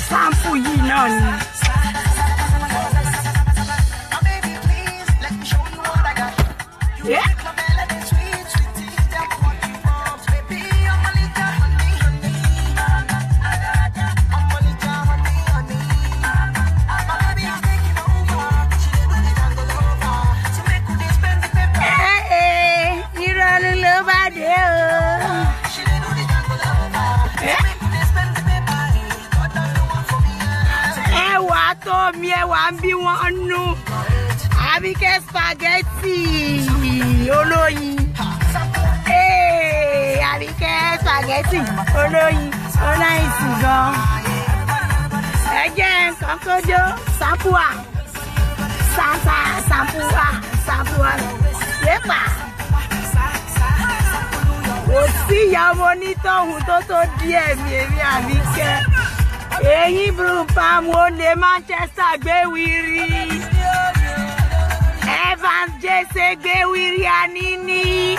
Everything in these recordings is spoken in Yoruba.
Sample yìí náà ni. Yeah. Mi ẹwà ń bí wọn nú Àbíkẹ́ spaghetti olóyin Àbíkẹ́ spaghetti olóyin onáìsì gan ẹ jẹ́ nǹkan kójó sapua yépa kò sí ìyá ọmọ onítọ̀hún tó díẹ̀ mi èmi Àbíkẹ́. Eyinbrunpam olè Manchester gbé wiri Evans Jesse gbé wiri Anini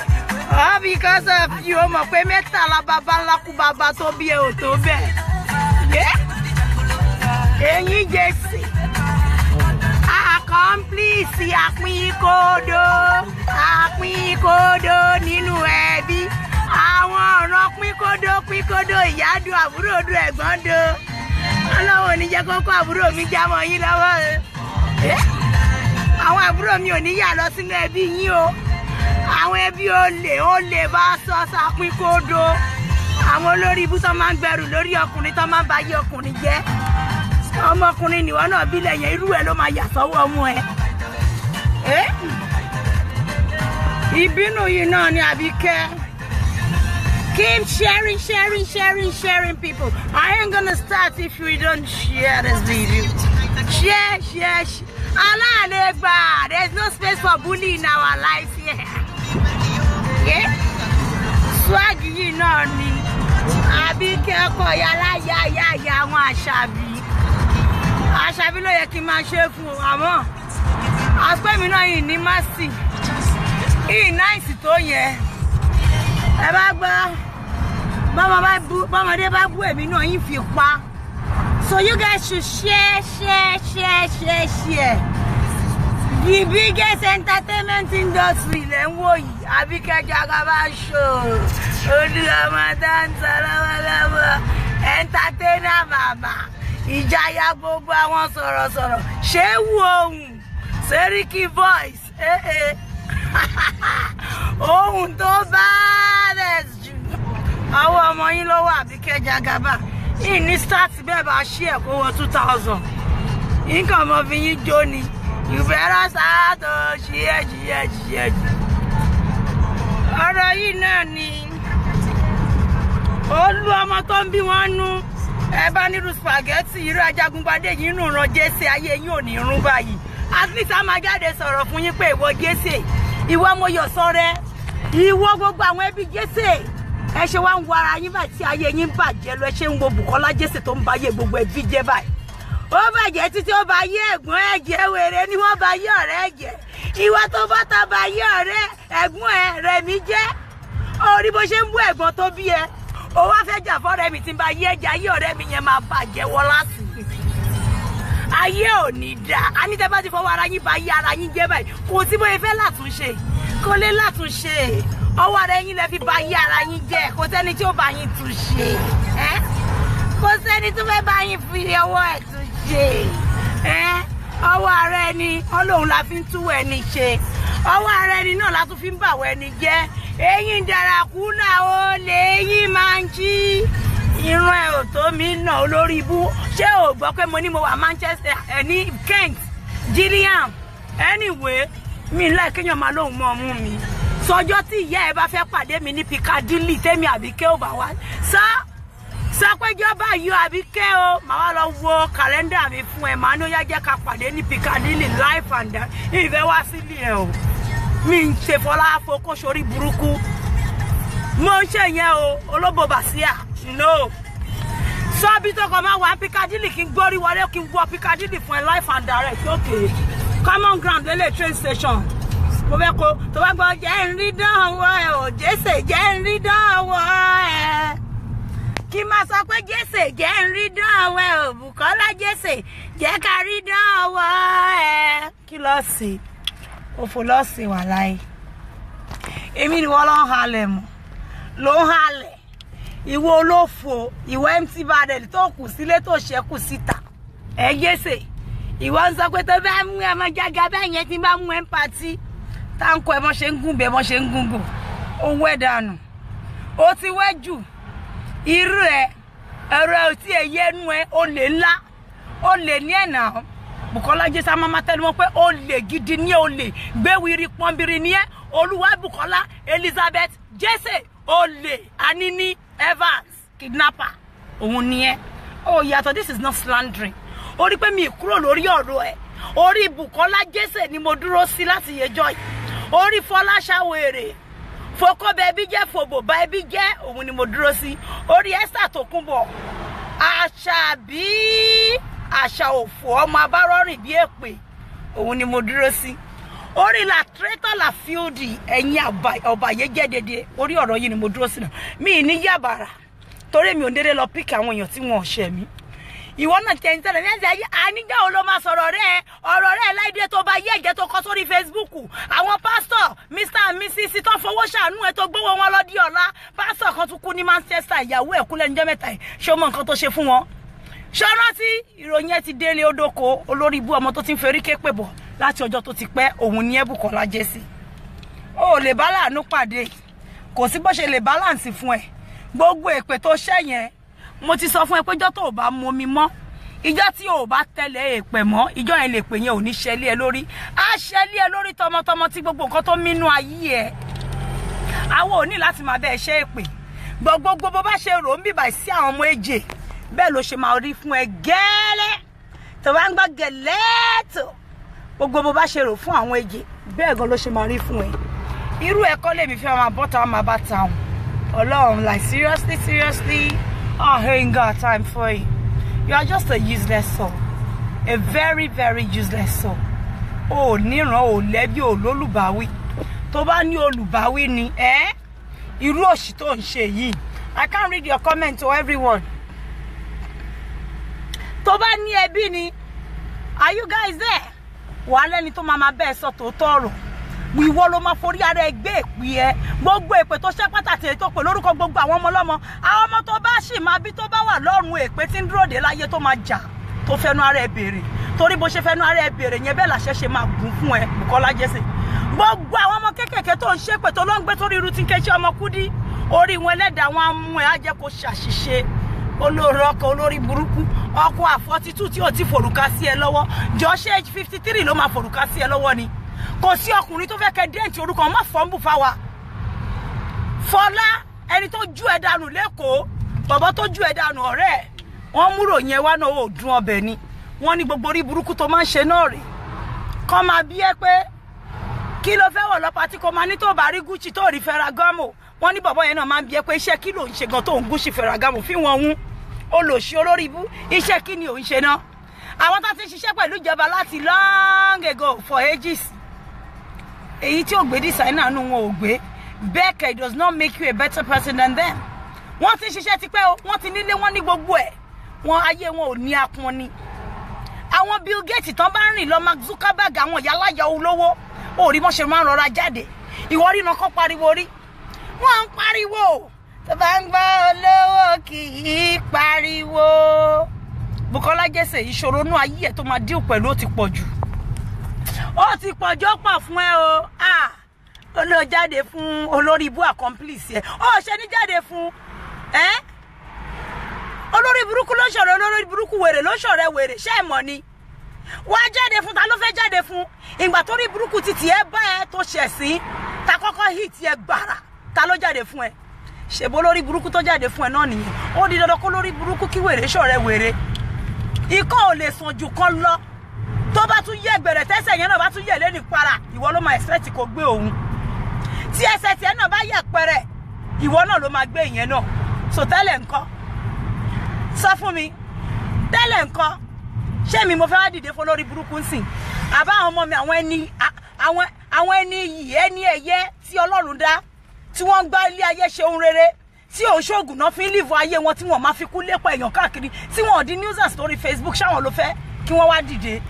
all because of you mọ̀ pé mẹ́tàlá baba ńlá kú baba tó bí ẹ ò tó bẹ́ẹ̀ Eyin Jesse accomplice apikodo nínú ẹbí àwọn ọ̀ràn pínkódó ìyádùn àbúròdù ẹ̀gbọ́ndò ọlọ́wọ́ ní jẹ́ kọ́kọ́ àbúrò mi jámọ́ yín lọ́wọ́ àwọn àbúrò mi ò ní yà lọ sínú ẹbí yín o àwọn ẹbí olè bá sọ sápínkódó àwọn olórí ibú tó máa ń gbẹrù lórí ọkùnrin tó máa ń bá yé ọkùnrin jẹ́ ọmọkùnrin nìwọ náà bí lẹ́yìn irú ẹ̀ ló máa yà sọ́wọ́ ọmọ ẹ̀ ìbínú yìí náà ni Àbíkẹ́. Keep sharing, people. I ain't gonna start if we don't share this video. Share. Allah Akbar. There's no space for bully in our life here. Yeah? Swag, you know me. Àbíkẹ́ kọ yàrá ya wọn Àṣàbí ló yẹ kí n máa ṣe fún àmọ́. Àpẹ́ mi náà yìí ní mercy. Yìí nice tó yẹ. Ẹ bá gbọ́. Mama, they back where me know if you pa. So you guys should share. The biggest entertainment industry, Àbíkẹ́ Jagaban show. Entertainer mama. Ìjayà gbogbo àwọn sọ̀rọ̀. Ṣé wù ohùn? Seriki voice. Ohùn tó bad. Àwọn ọmọ yín ló wà Àbíkẹ́ Jagaban ní start bẹ́ẹ̀ bá ṣí ẹ̀ kó wọ 2000 nǹkan ọmọ fi yín jó ni you better start ṣíẹ́ ọ̀rọ̀ yìí náà ni olú ọmọ tó ń bí wọn nú ẹ bá nírú spaghetti irú Ajagungbadé yìí nù ràn Jesse ayé yín ò ní rún báyìí at least a máa jáde sọ̀rọ̀ fún yín pé ìwọ Jesse ìwọ Mọ́yọ̀ Sọ́rẹ́ ìwọ gbogbo àwọn ẹbí Jesse ẹ ṣe wá ń wo ara yín báyìí tí ayé yín bàjẹ́ lọ ẹ ṣe ń wo Bùkọ́lá Jesse tó ń bá yé gbogbo ẹbí jẹ́ báyìí ó bàjẹ́ títí ó bá yé ẹ̀gbọ́n ẹ̀jẹ̀ wèrè ni wọ́n bá yé ọ̀rẹ́ ẹ̀jẹ̀ ìwà tó bá ta bá yé ọ̀rẹ́ ẹ̀gbọ́n ẹ̀ rẹ̀ mi jẹ́ orí bó ṣe ń bú ẹ̀gbọ́n tó bí ẹ ó wá fẹ́ jà fọ́rẹ́ mi tí ń bá yé ẹ̀jẹ̀ ayé ọ̀rẹ́ mi yẹn máa bàjẹ́ wọ́ lásìkò ayé ò ní dá a ní tẹ́ bá ti fọwọ́ ara yín bá yé ara yín jẹ́ báyìí kò sí bóyá fẹ́ látúnṣe kò lè látúnṣe ọwọ́ ara yín lẹ fi bá yé ara yín jẹ́ kò sẹ́ni tí ó bá yín tún ṣe kò sẹ́ni tó fẹ́ bá yín fi ọwọ́ ẹ̀ tún ṣe ọwọ́ ara ẹni Ọlọ́run la fi ń tú ẹni ṣe ọwọ́ ara ẹni náà la tún fi ń bàwọ̀ ẹni jẹ́ eyín dàràkú náà ó lè eyín máa ń jí irun ẹ̀ ò tó mi nà olórí ibú ṣé ò gbọ́ pé mo ní mo wà Manchester ní Kent Gilliam anyway mi láì kéèyàn máa lóhùn mọ́ ọmú mi sọjọ́ tí ìyá ẹ bá fẹ́ pàdé mi ní Piccadilly tèmi Àbíkẹ́ ò bá wá sọ pé jọba yọ Àbíkẹ́ o màá wá lọ wo kàlẹ́ndà mi fún ẹ màá ní ó yá jẹ́ ká pàdé ní Piccadilly life and ìfẹ́ wá sílé ẹ o mi ń ṣe fọlá fokó sórí burúkú mo ń ṣe yẹn o olóbó bàṣíà no sọ bí tó kọ máa wà Piccadilly kí n gbórí wọlé kí n wọ Piccadilly fún ẹ life and direct okay common ground lélẹ̀ train station mo fẹ́ kó tó bá gbọ́ jẹ́ ń rí dánwò ẹ̀ ò Jesse jẹ́ ń rí dánwò ẹ̀ kí má sọ pé Jésè jẹ́ ń rí dán ọwọ́ Bùkọ́lá Jésè jẹ́ ká rí dán ọwọ́ ẹ kí ló sì òfò ló sì wà láyé èmi ni wọ́n ló ń halẹ̀ mọ́ ló ń halẹ̀ ìwọ olófò ìwọ empty barrel tó kù sílé tó ṣẹ́kù síta ẹ Jésè ìwọ ń sọ pé tó bá mú ẹ mọ Jagaban yẹn tí bá mú ẹ ń patí táǹkọ ẹ mọ ṣe ń gùn bẹ mọ ṣe ń gùn bò owó ẹ dànù ó ti wẹ́ jù irú ẹ ẹ̀rọ tí ẹ yẹnu ẹ ó lè ńlá ó lè ní ẹ̀nà Bùkọ́lá Jésè máa tẹnu mọ́ pé ó lè gidi ní ó lè gbéwìrì pọ́nbìrì ní ẹ Olúwa Bùkọ́lá Elizabeth Jésè ó lè Anini Evans kidnapper òun ní ẹ ó yàtọ̀ this is not slandering ó rí pé mi kúrò lórí ọ̀rọ̀ ẹ orí Bùkọ́lá Jésè ni mo dúró sí láti yẹjọ́ yìí orí Fọláṣàwèrè foko bẹbí jẹ́ fòbò bá ẹbí jẹ́ òun ni mo dúró sí orí Esther Tókunbọ̀ Àṣàbí àṣà òfò ọmọ abárọ̀rìn bí èpè òun ni mo dúró sí orí la traitor la fieldi ẹ̀yin ọ̀bàyé jẹ́ dédé orí ọ̀rọ̀ yìí ni mo dúró sí náà mi ní yàbàrà torí mi ò dédé lọ píkì àwọn èèyàn tí wọ́n ṣẹ̀ mí ìwọ náà tẹ̀ ń tẹ̀lé ní ẹ̀sẹ̀ ayé ànígbà wo ló máa sọ̀rọ̀ ọ̀rọ̀ rẹ̀ láìdé tó bá yé ẹ̀jẹ̀ tó kọ́ sórí Facebook àwọn pásítọ̀ Mr and Mrs tó fowó ṣàánú ẹ̀ tó gbówó wọn lọ́dí ọ̀la pásítọ̀ kan tún kú ní Manchester ìyàwó ẹ̀ kú lẹ́nu jẹ́ mẹ́ta ẹ̀ ṣé o mọ nǹkan tó ṣe fún wọn ṣé o rántí ìròyìn ẹ̀ ti délé odoko olórí ibú ọmọ tó ti ń ferí képe bọ̀ láti ọjọ́ tó ti pẹ́ òun ní Bùkọ́lá Jésè o lè bá láàánú pàdé kò sí bó ṣe lè balance fún ẹ gbogbo èpè tó ṣẹ̀yẹn mo ti sọ fún ẹ pé ìjọ́ tó bá mú mi mọ́ ìjọ́ tí o bá tẹ̀lé èpè mọ́ ìjọ́ yẹn lè pè yẹn ò ní ṣẹlẹ̀ ẹ lórí á ṣẹlẹ̀ ẹ lórí tọmọtọmọ tí gbogbo nǹkan tó mínú ayé ẹ àwọn ò ní láti máa bẹ ṣe èpè gbogbo bó bá ṣe rò ń bìbà sí àwọn ọmọ èjè bẹ́ẹ̀ ló ṣe máa rí fún ẹ gẹ́lẹ́ tó bá ń gbọ́ gẹ̀lẹ́tò gbogbo bó bá ṣe rò fún àwọn èjè bẹ́ẹ̀ gan ló ṣe máa rí fún ẹ irú ẹ̀kọ́ lèmi fẹ́ máa bọ́ta máa bá ta wọn Ọlọ́run like seriously I ain't got time for you. You are just a useless soul. A very useless soul. Oh, níran ò lẹ́bi ò lólùbáwí. Tó bá ní olùbáwí ni, irú òṣì tó ń ṣe yìí. I can't read your comment to everyone. Tó bá ní ẹbí ni, are you guys there? Wà lẹ́ni tó máa bẹ́ẹ̀ sọ tòótọ́ ọ̀rọ̀. Ìwọ ló máa forí ara ẹ gbé èpè ẹ gbogbo èpè tó ṣe pàtàkì tó pè lórúkọ gbogbo àwọn ọmọ ọlọ́mọ àwọn ọmọ tó bá sì máa bí tó bá wà lọ́rùn èpè tí ń dúró dé láyé tó máa jà tó fẹnu ara ẹ béèrè torí bó ṣe fẹnu ara ẹ béèrè yẹn bẹ́ẹ̀ làṣẹ ṣe máa gùn fún ẹ Bùkọ́lá Jésè gbogbo àwọn ọmọ kékèké tó ń ṣépè tó ló ń gbé torí irú tí ń kéṣe ọmọ Kúdí orí wọn ẹlẹ́dàá wọn á mú ẹ á jẹ́ kó ṣàṣìṣe olórí ọkọ olórí burúkú ọkọ àfọtítù tí ò ti fòrùka sí ẹ lọ́wọ́ jọ ṣe age 53 ló máa fòrùka sí ẹ lọ́wọ́ ni kò sí ọkùnrin tó fẹ́ kẹ́ dẹ́ǹtì orúkọ má fọ́nbù fáwa Fọlá ẹni tó ju ẹ dànù lẹ́kọ̀ọ́ bàbá tó ju ẹ dànù ọ̀rẹ́ wọ́n múrò yẹn wá náà ò dùn ọbẹ̀ ni wọ́n ní gbogbo orí burúkú tó máa ń ṣe náà rè kọ́ máa bí ẹ pé kí ló fẹ́ wọ̀ lọ́pàá tí kò máa ní tó bá rí Gucci tó rí Ferragamo wọ́n ní bàbá yẹn náà máa ń bí ẹ pé iṣẹ́ kí ló ń ṣe gan tó ń Gucci Ferragamo fi wọn hún olòṣì olórí ibú iṣẹ́ kí ni ò ń ṣe náà àwọn tó ti ń ṣiṣẹ́ pẹ̀lú ìjọba láti long ago for ages èyí tí ò gbé designer nu wọn ò gbé bẹ́ẹ̀kẹ́ it does not make you a better person than them wọ́n ti ṣiṣẹ́ tipẹ́ o wọ́n ti nílé wọ́n ní gbogbo ẹ̀ wọ́n ayé wọn ò ní apọn ni àwọn Bill Gates tán bá rìn lọ Mark Zuckerberg àwọn ìyáláyà olówó orí mọ́ ṣe máa ń rọra jáde ìwọ rí náà kọ́ pariwo rí wọ́n ń pariwo tó bá ń gbọ́ olówó kì í pariwo Bùkọ́lá Jésè ìṣòro náà ayé ẹ̀ tó máa dín pẹ̀lú ó ti pọ̀ jù ó ti pọ̀jọ́ pọ̀ fún ẹ o ó lọ jáde fún olórí ibú accomplice ẹ ó ṣe ní jáde fún olórí burúkú ló ṣọ̀rẹ́ olórí burúkú wèrè ló ṣọ̀rẹ́ wèrè ṣé ẹ mọ̀ ni wá jáde fún ta ló fẹ́ jáde fún ìgbà tó rí burúkú títí ẹ bá ẹ tó ṣẹ̀ sí ta kọ́kọ́ hit ẹ gbàrà ta ló jáde fún ẹ ṣèbó lórí burúkú tó jáde fún ẹ náà nìyẹn ó di dandan kó lórí burúkú kí wèrè ṣọ̀rẹ́ wèrè ikọ́ ò lè sàn jù kan lọ tó bá tún yẹ gbẹ̀rẹ̀ tẹ́sẹ̀ yẹn náà bá tún yẹ lẹ́ni para ìwọ ló máa expect kó gbé òun tí ẹsẹ̀ tiẹ̀ náà bá yẹ pẹrẹ ìwọ náà ló máa gbé ìyẹn náà so tẹ́lẹ̀ ńkọ́ sọ fún mi tẹ́lẹ̀ ńkọ́ ṣé mi mo fẹ́ wá dìde fún lórí burúkú nsìn àbá àwọn ọmọ mi àwọn ẹni yìí ẹni ẹ̀yẹ tí Ọlọ́run dá tí wọ́n ń gbá ilé ayé ṣe ohun rere tí ò ṣoògùn náà fi ń live ayé wọn tí wọ́n máa fi kú lépa èèyàn káàkiri tí wọ́n di news and story Facebook ṣáwọn ló fẹ́ kí wọ́n wá dìde.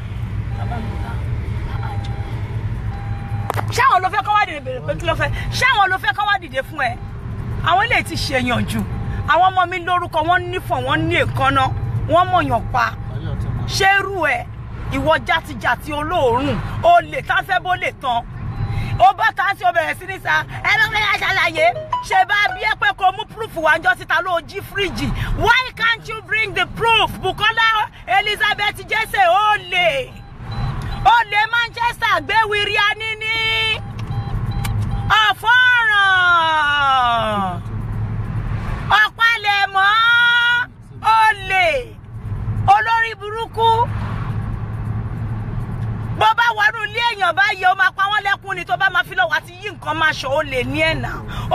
ṣáwọn ló fẹ́ kọ́ wá dìde bèrè pé kí ló fẹ́ ṣáwọn ló fẹ́ kọ́ wá dìde fún ẹ. àwọn eléyìí ti ṣèyàn jù àwọn ọmọ mi lórúkọ wọn nífọ̀ wọn ní èkánná wọn mọ̀yàn pa ṣerú ẹ ìwọ játijàti olóòórùn o lè tá fẹ́ bó lè tán ó bá tá sí ó bẹ̀rẹ̀ sí ní sa ẹ bá fẹ́ ṣàlàyé ṣe bá bí ẹ pé kó mú proof wá ńjọ́ síta ló jí fíríjì why can't you bring the proof Bukola Elizabeth Jesse ó lè Manchester gbé wíri anini ọ̀fọ́ràn ọ̀pálẹ̀mọ́ olè olórí burúkú bó bá wọnú ilé èèyàn báyìí ó máa pa wọ́n lẹ́kún ni tó bá máa fi lọ́wọ́ àti yí nǹkan máa ṣọ olè ní ẹ̀nà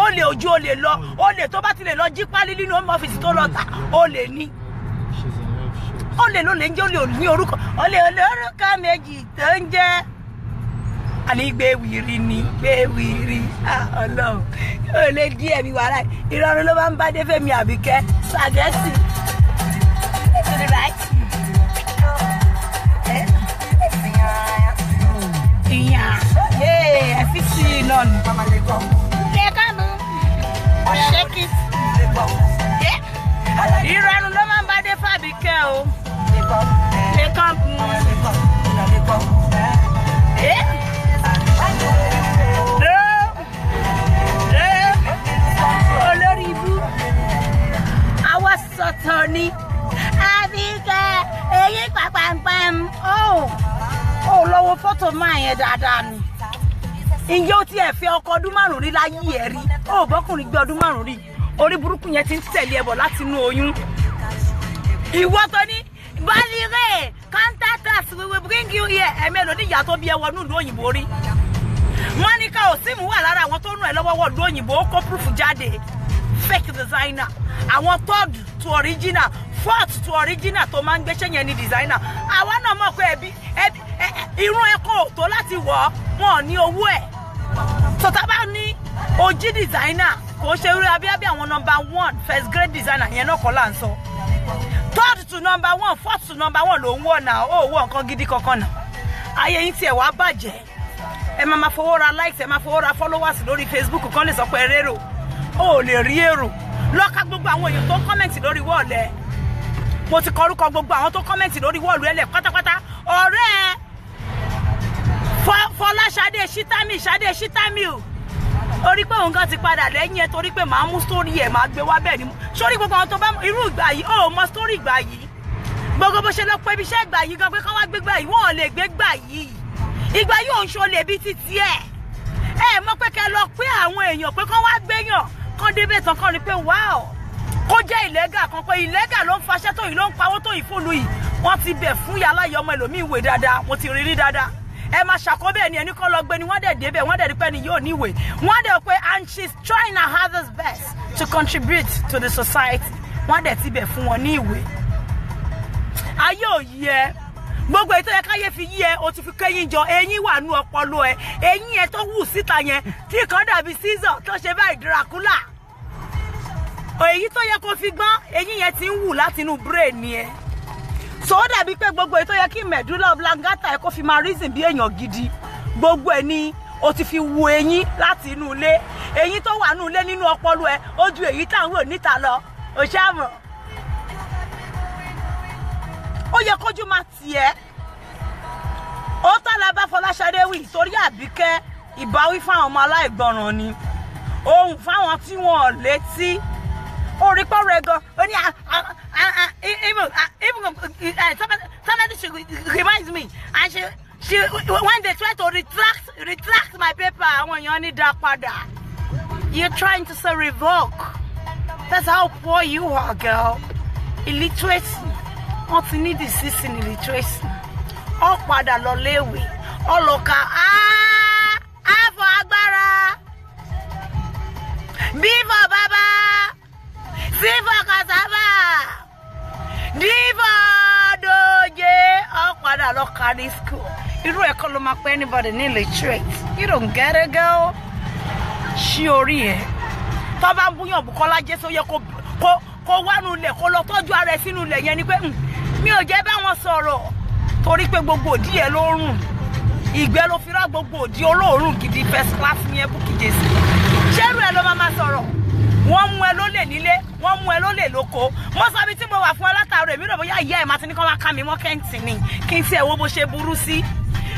olè ojú olè lọ olè tó bá ti lè lọ jí pálí nínú home office tó lọ tà olè ní olè ló lè ń jẹ́ olè ní orúkọ olè olórúkọ méjì tó ń jẹ́ àní gbéwìrì ni gbéwìrì Ọlọ́run ó lè díẹ̀ bí wàhálà ìrọ̀rùn ló máa ń bá dé Fẹ́mi Àbíkẹ́ Sàgẹ́sì ìrọ̀rùn ló máa ń bá dé Fàbíkẹ́ o olórí ibú àwa sọ̀tọ̀ ni Àbíkẹ́ èyí pàpàpàm ó lọ́wọ́ fọ́tò máa yẹn dáadáa ni ìyẹ́ ó ti ẹ̀ fẹ́ ọkọ ọdún márùn-ún rí láyé ẹ̀ rí ó bọ́kùnrin gbé ọdún márùn-ún rí orí burúkú yẹn ti ń tẹ̀lé ẹbọ láti inú oyún ìwọ tó ní balire contact us we will bring you here ẹ̀mẹ́lò ní ìyá tó bí ẹwọ nílùú òyìnbó rí Monica Osimu wà lára àwọn tó rún ẹ lọ́wọ́ wọ̀lú òyìnbó ó kó proof jáde fake designer àwọn third to original fourth to original tó máa ń gbéṣẹ́ yẹn ní designer àwọn náà mọ̀ pé ẹbí irun ẹ̀kọ́ tó láti wọ̀ wọn ní owó ẹ̀ tọ́tà bá ní ojí designer kò ṣe rí abíábí àwọn number 1 first grade designer yẹn náà kọ́ là ń sọ third to number 1 fourth to number 1 ló ń wọ̀ náà ó wọ̀ nǹkan gidi kankan náà ayé yín tiẹ̀ wá bàjẹ́ ẹ máa fowó ra likes ẹ máa fowó ra followers lórí Facebook kan lè sọ pé rérò ó lè rí èrò lọ́ka gbogbo àwọn èèyàn tó comment lórí wọ́ọ̀lù ẹ̀ mo ti kọrúkọ gbogbo àwọn tó comment lórí wọ́ọ̀lù ẹ̀ lẹ̀ pátápátá ọ̀rẹ́ Fọláṣadé Ṣítàmì o orí pé òun kan ti padà lẹ́yìn ẹ torí pé màá mú story ẹ̀ máa gbé wá bẹ́ẹ̀ ni sórí gbogbo àwọn tó bá irú ìgbà yìí ó mọ story ìgbà yìí gbogbo bó ṣe lọ pé ibi iṣẹ́ ìgbà yìí gan pé kán wá gbégbà yìí wọ́n lè gbégbà yìí ìgbà yìí òun ṣolè bí títí ẹ mọ̀ pé kẹ́ lọ pé àwọn èèyàn pé kán wá gbéyàn kán débẹ̀ tán kán rí pé wow kó jẹ́ ìlẹ́gà kan pé ìlẹ́gà ló ń faṣẹ́ tó yìí ló ń pawó tó yìí fóònù yìí wọ́n ti bẹ̀ fún yàrá ìyá ọmọ ẹlòmíì ìwé dáadáa mo ti rí dáadáa ẹ máa ṣàkóbẹ̀ ni ẹni kan lọ gbé ni wọ́n dẹ̀ débẹ̀ wọ́n dẹ̀ rí pé ni yóò níwèé wọ́n dẹ̀ pé and she's trying her hardest best to contribute to the society wọ́n dẹ̀ ti bẹ̀ fún wọn ní ìwé ayé ò yí ẹ gbogbo ètò yẹ káyé fi yí ẹ o ti fi kẹ́yìn jọ eyín wà nú ọpọlọ ẹ eyín ẹ tó wù síta yẹn tí kan dàbí Caesar tó ṣe báyìí Dracula èyí tó yẹ kó fi gbọ́n eyín yẹn ti ń wù láti inú brain ẹ so ó dàbí pé gbogbo ètò yẹ kí medulla oblongata ẹ kó fi máa reason bí èèyàn gidi gbogbo ẹ ni o ti fi wo eyín láti inú ilé eyín tó wà nínú ilé nínú ọpọlọ ẹ ó ju èyí táwọn ò níta lọ ò ṣàmọ ó yẹ kójú máa tiẹ̀ ó tàlà bá Fọláṣadé wí torí Àbíkẹ́ ìbáwí fáwọn ọmọ aláìgbọràn ni ohun fáwọn tí wọn ò létí orí pọ̀rọ̀ ẹ̀gàn ó ní somebody she reminds me and she when they try to retract my paper àwọn èèyàn ní dá padà you're trying to say revoke that's how poor you are girl illiterate wọ́n ti ní disease in illiteracy ó padà lọ léèwé ọlọ́ka àfọ̀ agbára bífọ̀ bàbá sífọ̀ cassava dífọ̀ dòjé ó padà lọ kárí school irú ẹ̀kọ́ ló máa pẹ́ anybody ní illiterate you don't get it girl ṣí orí ẹ̀ tó bá ń búyàn Bùkọ́lá Jésè ó yẹ kó wá nulẹ̀ kó lọ tọ́jú ara ẹ̀ sínú ilẹ̀ yẹn ni pé mi ò jẹ́ bá wọn sọ̀rọ̀ torí pé gbogbo òdì ẹ̀ ló rùn ìgbẹ́ ló fi rá gbogbo òdì olóòórùn gidi first class yẹn Bukky Jesse ṣẹ́rù ẹ̀ ló máa sọ̀rọ̀ wọ́n mú ẹ lólè nílé wọ́n mú ẹ lólè lóko mo sọ bí tí mo wà fún ẹ látàrí èmi rò bóyá ìyá ẹ̀ máa ti ní kọ́ wá ká mi mọ́ kẹ́ǹtì ni kí n tiẹ̀ wo bó ṣe burú sí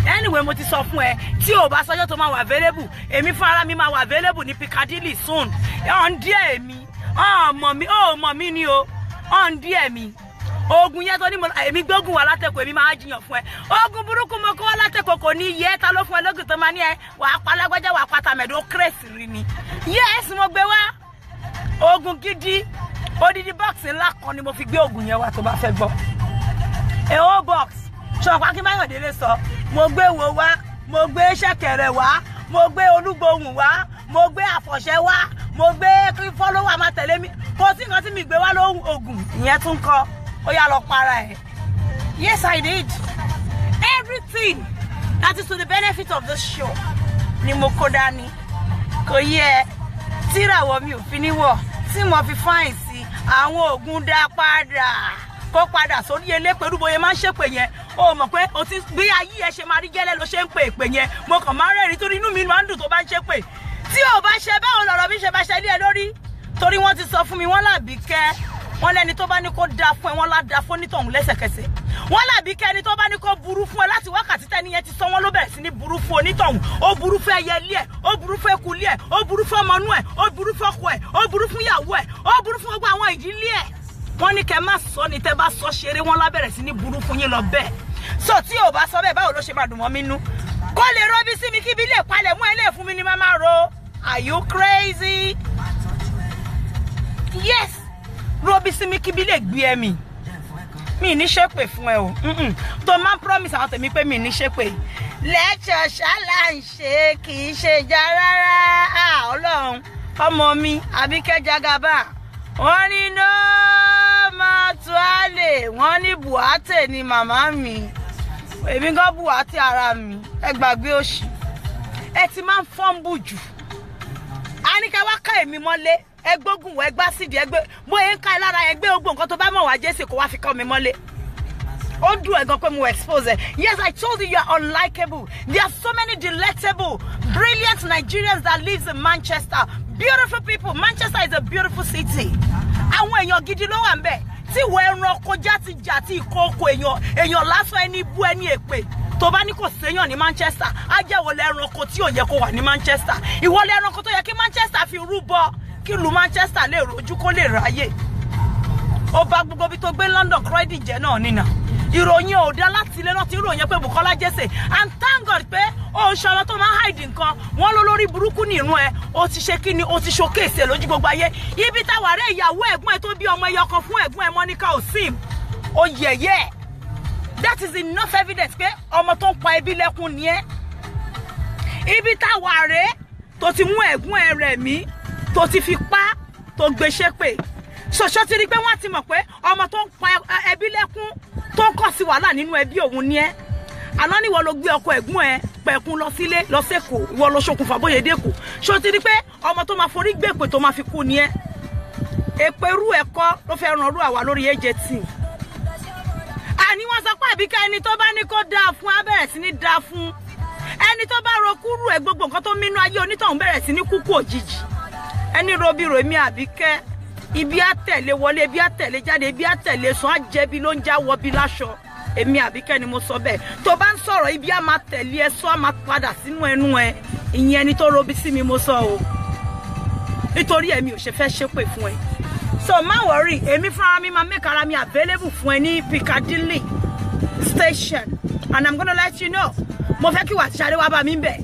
anyway mo ti sọ fún ẹ tí ò bá sọjọ́ tó máa wà available èmi fún ara mi máa wà available ní Piccadilly soon ọ̀n díẹ̀ mi mọ̀ mí ni o ọ̀n díẹ̀ mi ogun yẹn tó ní mo èmi gbógun wà látẹ̀kọ̀ èmi máa jiyàn fún ẹ ogun burúkú mo kó wá látẹ̀kọ̀ kò ní yẹ ta ló fún ẹ lógun tó máa ní ẹ wà á pa lágbájá wà á pa tàmẹ̀dó kírèsì rí ni yes mo gbé wá ogun gidi odidi box ńlá kan ni mo fi gbé ogun yẹn wá tó bá fẹ́ gbọ́ a whole box ṣọ̀pá kí Máyọ̀dé lè sọ mo gbé wo wá mo gbé ṣẹ̀kẹ̀rẹ̀ wá mo gbé olúgbòhùn wá mo gbé àfọ̀ṣẹ́ wá mo gbé kí fọ́lọ́wà máa tẹ̀lé mi kò sí nǹkan tí mi gbé wá lóhùn ogun ìyẹn tún kọ́ ó yá lọ para ẹ̀. Yes, I did everything that is to the benefit of this show ni mo kó dání kò yẹ tíràwọ̀ mi ò fi níwọ̀ tí mo fi fáìn sí àwọn ogun dá padà kó padà sórí elépèrú bóyá máa ń ṣépè yẹn o mọ̀ pé o ti bí ayé ẹ ṣe máa rí gẹ́lẹ́ ló ṣe ń pè èpè yẹn mo kàn máa ń rẹ́rìn torí inú mi máa ń dùn tó bá ń ṣépè tí ò bá ṣe báwo lọ̀rọ̀ mi ṣe bá ṣe lé ẹ lórí torí wọ́n ti sọ fún mi wọ́n Làbíkẹ́ wọ́n lẹ́ni tó bá ní kó da fún ẹ wọ́n lá da fún nítọ̀hún lẹ́sẹ̀kẹsẹ̀ wọ́n Làbíkẹ́ ẹni tó bá ní kó burú fún ẹ láti wákàtí tẹ́ni yẹn ti sọ wọ́n ló bẹ̀rẹ̀ sí ní burú fún onítọ̀hún ó burú fún ẹyẹ ilé ẹ ó burú fún eku ilé ẹ ó burú fún ọmọnú ẹ ó burú fún ọkọ ẹ ó burú fún ìyàwó ẹ ó burú fún gbogbo àwọn ìdílé ẹ wọ́n ní kẹ́ má sọ ní tẹ́ bá sọ ṣeré wọ́n lá bẹ̀rẹ̀ sí ní burú fún yín lọ bẹ́ẹ̀ so tí ò bá sọ bẹ́ẹ̀ báwo ló ṣe máa dùn mọ́ mi nú kó lè rọ́bí sí mi kíbi lè palẹ̀ mú ẹ lè fún mi ní má má ro are you crazy yes rọ́bí sí mi kíbi lè gbé ẹ mi ní ṣépè fún ẹ o tó máa promise àwọn tèmi pé mi ní ṣépè lẹ́tọ̀ ṣálà ń ṣe kì í ṣe já rárá ọlọ́run ọmọ mi Àbíkẹ́ Jagaban wọ́n ní no matuale wọ́n ní buhate ni màmá mi èmi gan buhate ara mi ẹ gbàgbé òṣì ẹ ti máa ń fọ́nbù jù a ní ká wá ká èmi mọ́lé ẹ gbógun ẹ gbá sídìí ẹ gbé bóyá ń ká ẹ lára ẹ gbé ogbó nǹkan tó bá mọ̀ wá Jésè kó wá fi ká mi mọ́lé ó dùn ẹ gan pé mo expose ẹ yes I told you are unlikable there are so many delectable brilliant Nigerians that lives in Manchester beautiful people Manchester is a beautiful city àwọn èèyàn gidi ló wà ńbẹ̀ tí ìwọ ẹranko játijàti ìkookò èèyàn lásán ẹni bú ẹni èpè tó bá ní kò séèyàn ní Manchester á jẹ́ ìwọ ẹranko tí ò yẹ kó wà ní Manchester ìwọ ẹranko tó yẹ kí Manchester fi rúbọ kí lu Manchester lè rojú kó lè ráyè ó bá gbogbo bí tó gbé London credit jẹ́ náà nínà ìròyìn ò dá láti ilé náà ti ròyìn pé Bùkọ́lá Jesse and thank God pé ó ń ṣọmọ tó máa hide nǹkan wọ́n ló lórí burúkú ní ìrún ẹ ó ti ṣe kíni ó ti showcase ẹ lójú gbogbo ayé ibi táwa rẹ ìyàwó ẹ̀gbọ́n ẹ tó bí ọmọ ẹyọ kan fún ẹ̀gbọ́n ẹ Monica Osim ó yẹ̀yẹ́ that is enough evidence pé ọmọ tó ń pa ẹbí lẹ́kún ni ẹ ibi táwa rẹ tó ti mú ẹ̀gbọ́n ẹ rẹ̀ mí tó ti fi pa tó gbé ṣépè ṣoṣo ti rí pé wọ́n ti mọ̀ pé ọmọ tó ń pa ẹbí lẹ́kún tó ń kọ́ sí wàhálà nínú ẹbí òun ni ẹ́ àná ni wọ́n ló gbé ọkọ ẹ̀gbọ́n ẹ pẹ̀kún lọ sílé lọ sẹ́kọ̀ọ́ ìwọ lọ ṣokùnfà bóyá dẹ́kọ̀ ṣó ti rí pé ọmọ tó máa forí gbèpè tó máa fi kú ni ẹ́ èpè rú ẹ̀kọ́ ló fẹ́ ràn rú àwa lórí AJT àní wọ́n sọ pé Àbíkẹ́ ẹni tó bá ní kó dáa fún á bẹ̀rẹ̀ sí ní dáa fún ẹni tó bá ro kúrú ẹ gbogbo nǹkan tó mínú ayé onítọ̀hún bẹ̀rẹ̀ sí ní kúkú òjijì ẹni robi ròmí Àbíkẹ́ ibi àtẹ̀lé wọlé ibi àtẹ̀lé jáde ibi àtẹ̀lé sùn àjẹbí ló ń já wọbi láṣọ èmi Àbíkẹ́ ni mo sọ bẹ́ẹ̀ tó bá ń sọ̀rọ̀ ibi á máa tẹ̀lé ẹ sọ á máa padà sínú ẹnu ẹ ìyẹn ẹni tó robi sí mi mo sọ o nítorí èmi ò ṣe fẹ́ ṣépè fún ẹ so má worry èmi fúnra mi máa make ara mi available fún ẹ ní Piccadilly station and I'm gonna let you know mo fẹ́ kí wà tí sáré wá bá mi bẹ̀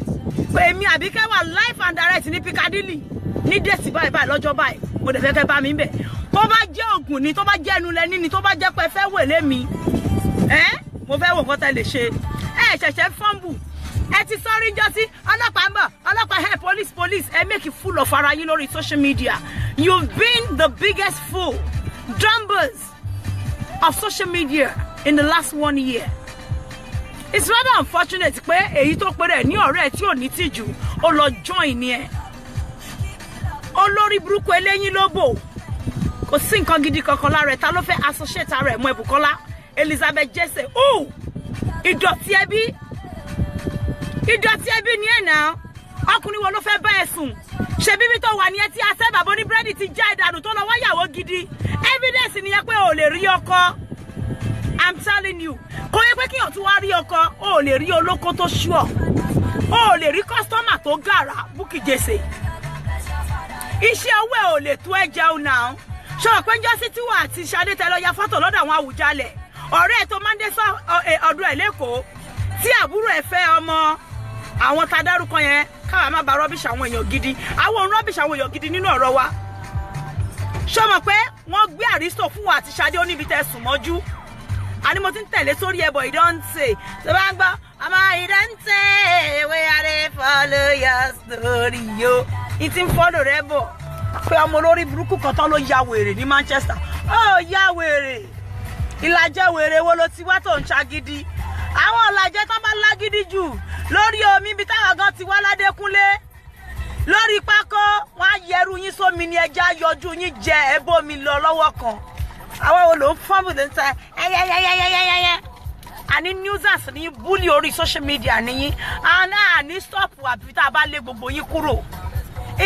pé èmi Àbíkẹ́ wà live and direct ní Piccadilly ní dèsì báyìí lọ́jọ́ báyìí mo dẹ̀ fẹ́ kẹ́ bá mi bẹ̀ tó bá jẹ́ ògùn ni tó bá jẹ́ ẹnu lẹ́ni ni tó bá jẹ́ pé fẹ́ wèlé mi mo fẹ́ wò nǹkan tẹ́ lè ṣe ṣẹ̀ṣẹ̀ fọ́nbù ẹ ti sọ́rí jọ sí ọlọ́pàá ń bọ̀ ọlọ́pàá police ẹ make it full of ara yín lórí social media you've been the biggest fool drumbers of social media in the last 1 year it's rather unfortunate pé èyí tó pé rẹ̀ ní ọ̀rẹ́ tí ò ní tìjú ó lọ join ni ẹ olórí burúkú eléyín lóbò kò sí nǹkan gidi kankan lára ẹ̀ ta ló fẹ́ associate ara ẹ̀ mọ́ Ebukola Elizabeth Jesse ìdọ̀tí ẹbí ni ẹ̀ náà ọkùnrin wo ló fẹ́ bá ẹ sùn ṣe bíbí tó wà ní ẹ tí asẹ́ bàbá ní búrẹ́dì ti já ìdànù tó lọ wáyàwó gidi evidence nìyẹn pé o lè rí ọkọ I'm telling you kò yẹ pé kíyàn tún wá rí ọkọ o lè rí olóko tó ṣúọ o lè rí kọ́sítọ́mà tó gàrà Bukky Jesse iṣẹ́ owó ẹ̀ ò lè tó ẹ jẹun náà ṣọ́ pé njọ́ sí tíwọ́ àti Ṣadé tẹ lọ ya fọ́tò lọ́dọ̀ àwọn Àwùjalẹ̀ ọ̀rẹ́ ẹ̀ tó máa ń dé ọdún ẹ̀ lẹ́kọ̀ọ́ tí àbúrò ẹ̀ fẹ́ ọmọ àwọn tá dárúkọ yẹn káwa má ba rọ́bìṣì àwọn èèyàn gidi àwọn rọ́bìṣì àwọn èèyàn gidi nínú ọ̀rọ̀ wa ṣọ́ mọ̀ pé wọ́n gbé àrísò fún wa àti Ṣadé oníbi tẹ sùn mọ́jú àní mo ti ń tẹ̀lé sórí ẹbọ ìdáǹtẹ̀ tó bá ń gbọ́ ọmọ ìdáǹtẹ̀ we are follow your story yo ìtì ń fọ́lò rẹ bọ̀ pé ọmọ olórí burúkú kan tán ló ya wèrè ní Manchester ó ya wèrè ìlàjẹ wèrè wo ló ti wá tó ń ṣagídí àwọn ìlàjẹ tán bá lágídí jù lórí omi ibi táwọn gan ti wá Ládékúnlé lórí pákó wọn á yẹrù yín sómi ni ẹja yọjú yín jẹ ẹbọ mi lọ lọ́wọ́ kan àwọn wo ló ń fọ́nbù tó ń ta ẹyẹyẹyẹyẹyẹyẹ àní newsers ní búlì orí social media nìyí àná àní stop àbí tá a bá lé gbogbo yín kúrò